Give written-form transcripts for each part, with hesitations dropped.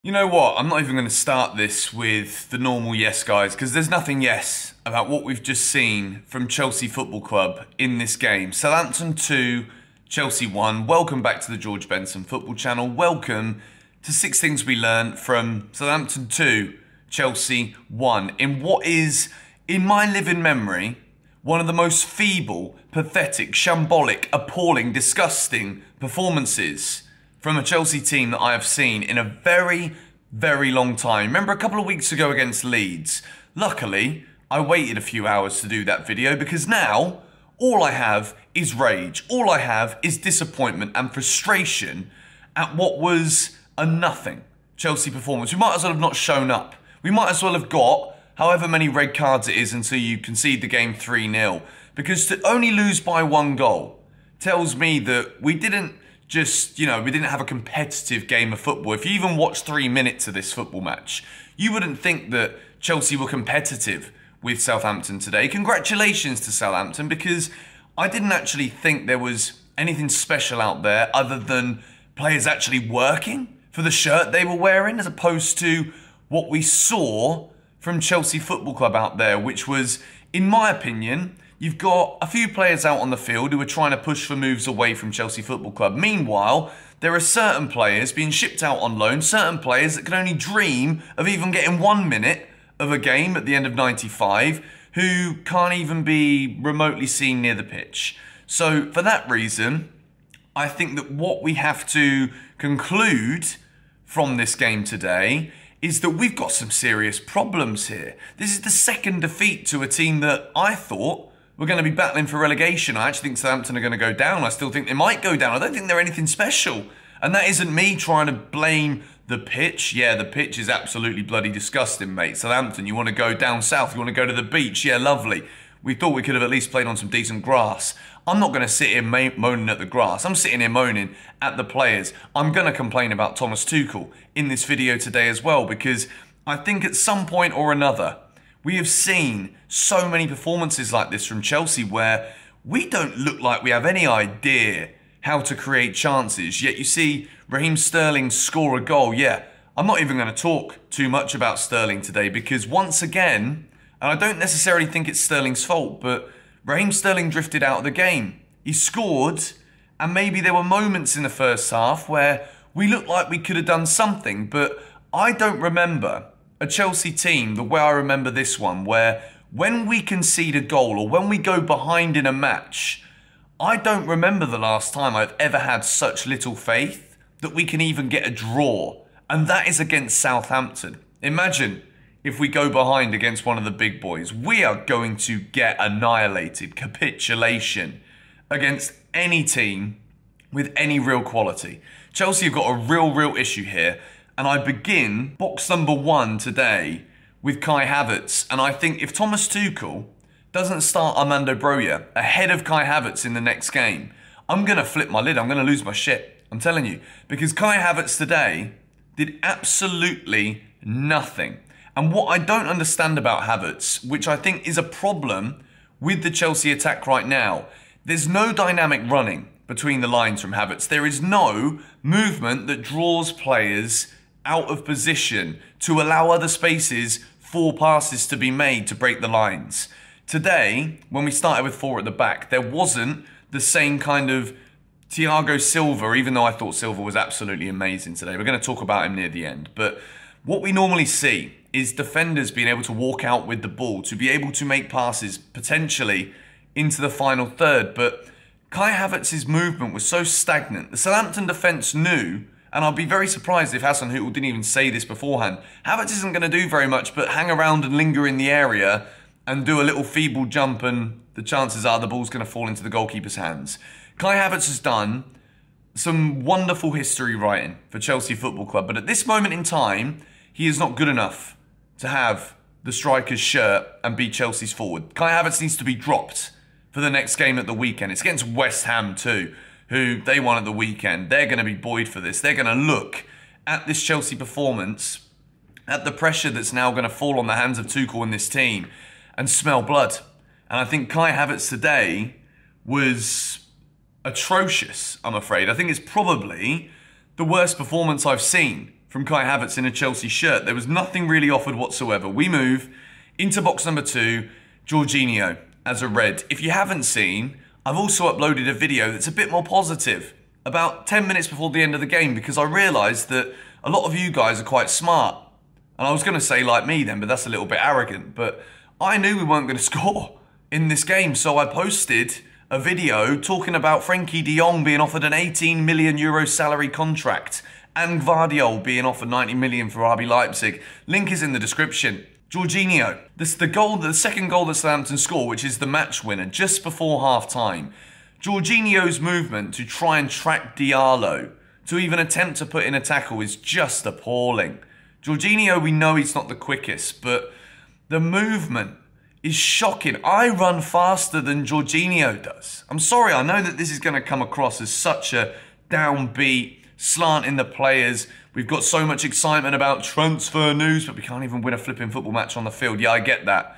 You know what? I'm not even going to start this with the normal yes, guys, because there's nothing yes about what we've just seen from Chelsea Football Club in this game. Southampton 2, Chelsea 1. Welcome back to the George Benson Football Channel. Welcome to 6 Things We Learned from Southampton 2, Chelsea 1. In what is, in my living memory, one of the most feeble, pathetic, shambolic, appalling, disgusting performances from a Chelsea team that I have seen in a very, very long time. Remember a couple of weeks ago against Leeds? Luckily, I waited a few hours to do that video because now all I have is rage. All I have is disappointment and frustration at what was a nothing Chelsea performance. We might as well have not shown up. We might as well have got however many red cards it is until you concede the game 3-0. Because to only lose by 1 goal tells me that we didn't we didn't have a competitive game of football. If you even watched 3 minutes of this football match, you wouldn't think that Chelsea were competitive with Southampton today. Congratulations to Southampton, because I didn't actually think there was anything special out there other than players actually working for the shirt they were wearing, as opposed to what we saw from Chelsea Football Club out there, which was, in my opinion, you've got a few players out on the field who are trying to push for moves away from Chelsea Football Club. Meanwhile, there are certain players being shipped out on loan, certain players that can only dream of even getting 1 minute of a game at the end of 95, who can't even be remotely seen near the pitch. So for that reason, I think that what we have to conclude from this game today is that we've got some serious problems here. This is the second defeat to a team that I thought we're going to be battling for relegation. I actually think Southampton are going to go down. I still think they might go down. I don't think they're anything special. And that isn't me trying to blame the pitch. Yeah, the pitch is absolutely bloody disgusting, mate. Southampton, you want to go down south? You want to go to the beach? Yeah, lovely. We thought we could have at least played on some decent grass. I'm not going to sit here moaning at the grass. I'm sitting here moaning at the players. I'm going to complain about Thomas Tuchel in this video today as well, because I think at some point or another, we have seen so many performances like this from Chelsea where we don't look like we have any idea how to create chances. Yet you see Raheem Sterling score a goal. Yeah, I'm not even going to talk too much about Sterling today, because once again, and I don't necessarily think it's Sterling's fault, but Raheem Sterling drifted out of the game. He scored, and maybe there were moments in the first half where we looked like we could have done something, but I don't remember a Chelsea team the way I remember this one, where when we concede a goal or when we go behind in a match, I don't remember the last time I've ever had such little faith that we can even get a draw. And that is against Southampton. Imagine if we go behind against one of the big boys. We are going to get annihilated, capitulation against any team with any real quality. Chelsea have got a real issue here. And I begin box number 1 today with Kai Havertz. And I think if Thomas Tuchel doesn't start Armando Broja ahead of Kai Havertz in the next game, I'm going to flip my lid. I'm going to lose my shit. I'm telling you. Because Kai Havertz today did absolutely nothing. And what I don't understand about Havertz, which I think is a problem with the Chelsea attack right now, there's no dynamic running between the lines from Havertz. There is no movement that draws players out of position to allow other spaces for passes to be made to break the lines. Today, when we started with 4 at the back, there wasn't the same kind of Thiago Silva, even though I thought Silva was absolutely amazing today. We're going to talk about him near the end. But what we normally see is defenders being able to walk out with the ball, to be able to make passes potentially into the final third. But Kai Havertz's movement was so stagnant. The Southampton defence knew, and I'll be very surprised if Hassan Hüttl didn't even say this beforehand, Havertz isn't going to do very much but hang around and linger in the area and do a little feeble jump, and the chances are the ball's going to fall into the goalkeeper's hands. Kai Havertz has done some wonderful history writing for Chelsea Football Club, but at this moment in time, he is not good enough to have the striker's shirt and be Chelsea's forward. Kai Havertz needs to be dropped for the next game at the weekend. It's against West Ham too, who they won at the weekend. They're going to be buoyed for this. They're going to look at this Chelsea performance, at the pressure that's now going to fall on the hands of Tuchel and this team, and smell blood. And I think Kai Havertz today was atrocious, I'm afraid. I think it's probably the worst performance I've seen from Kai Havertz in a Chelsea shirt. There was nothing really offered whatsoever. We move into box number 2, Jorginho as a red. If you haven't seen, I've also uploaded a video that's a bit more positive about 10 minutes before the end of the game, because I realised that a lot of you guys are quite smart. And I was going to say like me then, but that's a little bit arrogant. But I knew we weren't going to score in this game, so I posted a video talking about Frenkie de Jong being offered an 18 million euro salary contract and Gvardiol being offered 90 million for RB Leipzig. Link is in the description. Jorginho, this the second goal that Southampton scored, which is the match winner, just before half-time. Jorginho's movement to try and track Diallo, to even attempt to put in a tackle, is just appalling. Jorginho, we know he's not the quickest, but the movement is shocking. I run faster than Jorginho does. I'm sorry, I know that this is going to come across as such a downbeat, slant in the players. We've got so much excitement about transfer news, but we can't even win a flipping football match on the field. Yeah, I get that.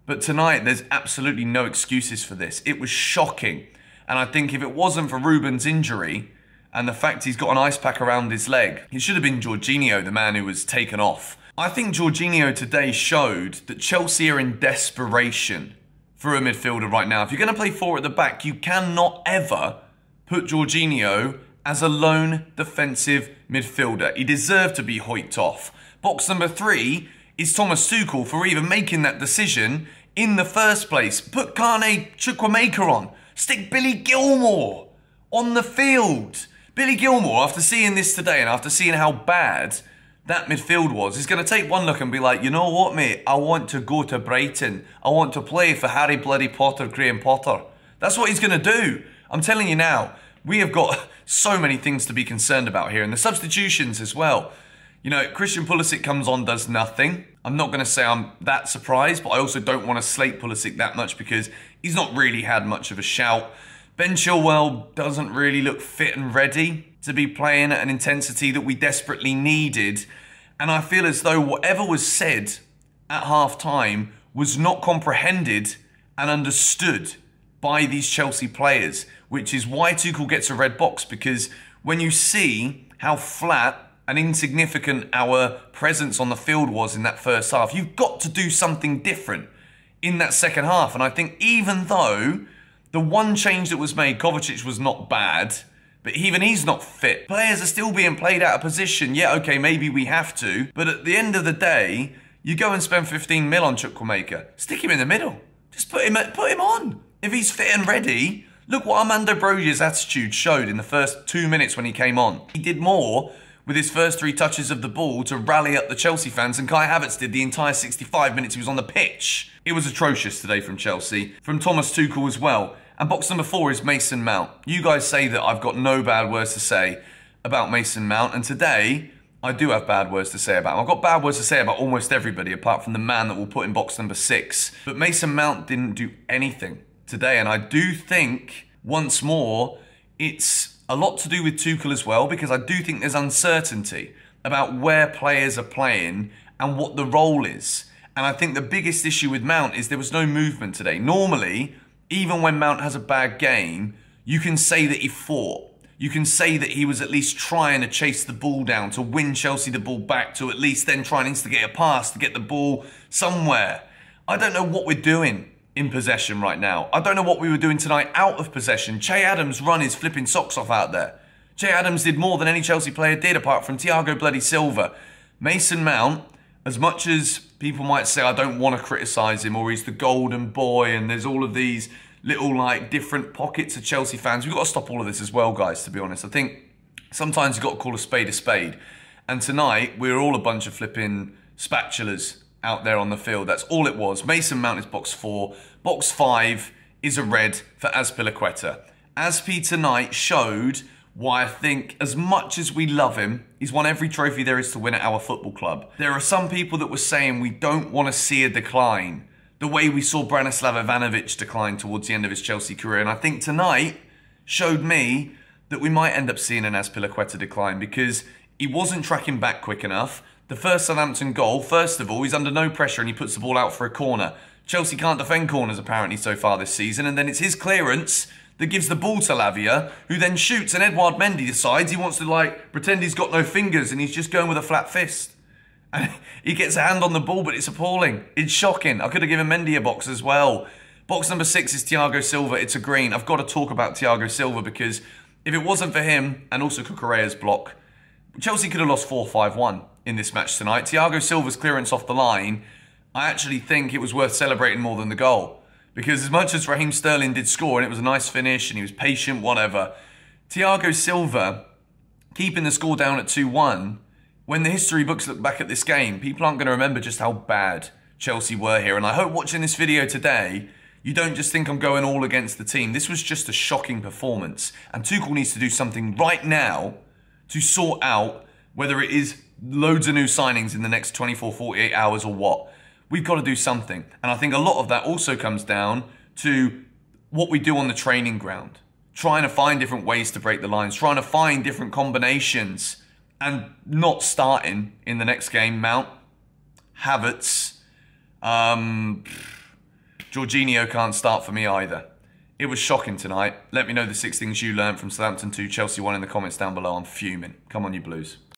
But tonight, there's absolutely no excuses for this. It was shocking. And I think if it wasn't for Ruben's injury and the fact he's got an ice pack around his leg, it should have been Jorginho, the man who was taken off. I think Jorginho today showed that Chelsea are in desperation for a midfielder right now. If you're going to play 4 at the back, you cannot ever put Jorginho as a lone defensive midfielder. He deserved to be hoiked off. Box number 3 is Thomas Tuchel for even making that decision in the first place. Put Kane Chukwuemeka on. Stick Billy Gilmour on the field. Billy Gilmour, after seeing this today and after seeing how bad that midfield was, he's going to take one look and be like, you know what, mate? I want to go to Brighton. I want to play for Harry bloody Potter, Graham Potter. That's what he's going to do. I'm telling you now, we have got so many things to be concerned about here. And the substitutions as well. You know, Christian Pulisic comes on, does nothing. I'm not going to say I'm that surprised, but I also don't want to slate Pulisic that much because he's not really had much of a shout. Ben Chilwell doesn't really look fit and ready to be playing at an intensity that we desperately needed. And I feel as though whatever was said at half-time was not comprehended and understood by these Chelsea players, which is why Tuchel gets a red box, because when you see how flat and insignificant our presence on the field was in that first half, you've got to do something different in that second half. And I think even though the one change that was made, Kovacic, was not bad, but even he's not fit. Players are still being played out of position. Yeah, okay, maybe we have to. But at the end of the day, you go and spend 15 mil on Chukwuemeka. Stick him in the middle. Just put him on. If he's fit and ready, look what Armando Broja's attitude showed in the first 2 minutes when he came on. He did more with his first 3 touches of the ball to rally up the Chelsea fans than Kai Havertz did the entire 65 minutes he was on the pitch. It was atrocious today from Chelsea, from Thomas Tuchel as well. And box number 4 is Mason Mount. You guys say that I've got no bad words to say about Mason Mount, and today I do have bad words to say about him. I've got bad words to say about almost everybody apart from the man that we'll put in box number 6. But Mason Mount didn't do anything today, and I do think, once more, it's a lot to do with Tuchel as well, because I do think there's uncertainty about where players are playing and what the role is. And I think the biggest issue with Mount is there was no movement today. Normally, even when Mount has a bad game, you can say that he fought. You can say that he was at least trying to chase the ball down, to win Chelsea the ball back, to at least then try and instigate a pass to get the ball somewhere. I don't know what we're doing in possession right now. I don't know what we were doing tonight out of possession. Che Adams run his flipping socks off out there. Che Adams did more than any Chelsea player did apart from Thiago bloody Silva. Mason Mount, as much as people might say I don't want to criticise him or he's the golden boy and there's all of these little like different pockets of Chelsea fans, we've got to stop all of this as well, guys, to be honest. I think sometimes you've got to call a spade a spade. And tonight, we're all a bunch of flipping spatulas out there on the field. That's all it was. Mason Mount is box 4. Box 5 is a red for Azpilicueta. Azpi tonight showed why I think, as much as we love him, he's won every trophy there is to win at our football club. There are some people that were saying we don't want to see a decline, the way we saw Branislav Ivanovic decline towards the end of his Chelsea career. And I think tonight showed me that we might end up seeing an Azpilicueta decline because he wasn't tracking back quick enough. The first Southampton goal, first of all, he's under no pressure and he puts the ball out for a corner. Chelsea can't defend corners apparently so far this season, and then it's his clearance that gives the ball to Lavia, who then shoots, and Edouard Mendy decides he wants to like pretend he's got no fingers and he's just going with a flat fist. And he gets a hand on the ball, but it's appalling. It's shocking. I could have given Mendy a box as well. Box number 6 is Thiago Silva. It's a green. I've got to talk about Thiago Silva because if it wasn't for him and also Cucurella's block, Chelsea could have lost 4-5-1 in this match tonight. Thiago Silva's clearance off the line, I actually think it was worth celebrating more than the goal. Because as much as Raheem Sterling did score and it was a nice finish and he was patient, whatever, Thiago Silva keeping the score down at 2-1, when the history books look back at this game, people aren't going to remember just how bad Chelsea were here. And I hope watching this video today, you don't just think I'm going all against the team. This was just a shocking performance. And Tuchel needs to do something right now to sort out whether it is loads of new signings in the next 24, 48 hours or what. We've got to do something. And I think a lot of that also comes down to what we do on the training ground. Trying to find different ways to break the lines. Trying to find different combinations. And not starting in the next game. Mount, Havertz, Jorginho can't start for me either. It was shocking tonight. Let me know the 6 things you learned from Southampton 2, Chelsea 1 in the comments down below. I'm fuming. Come on, you Blues.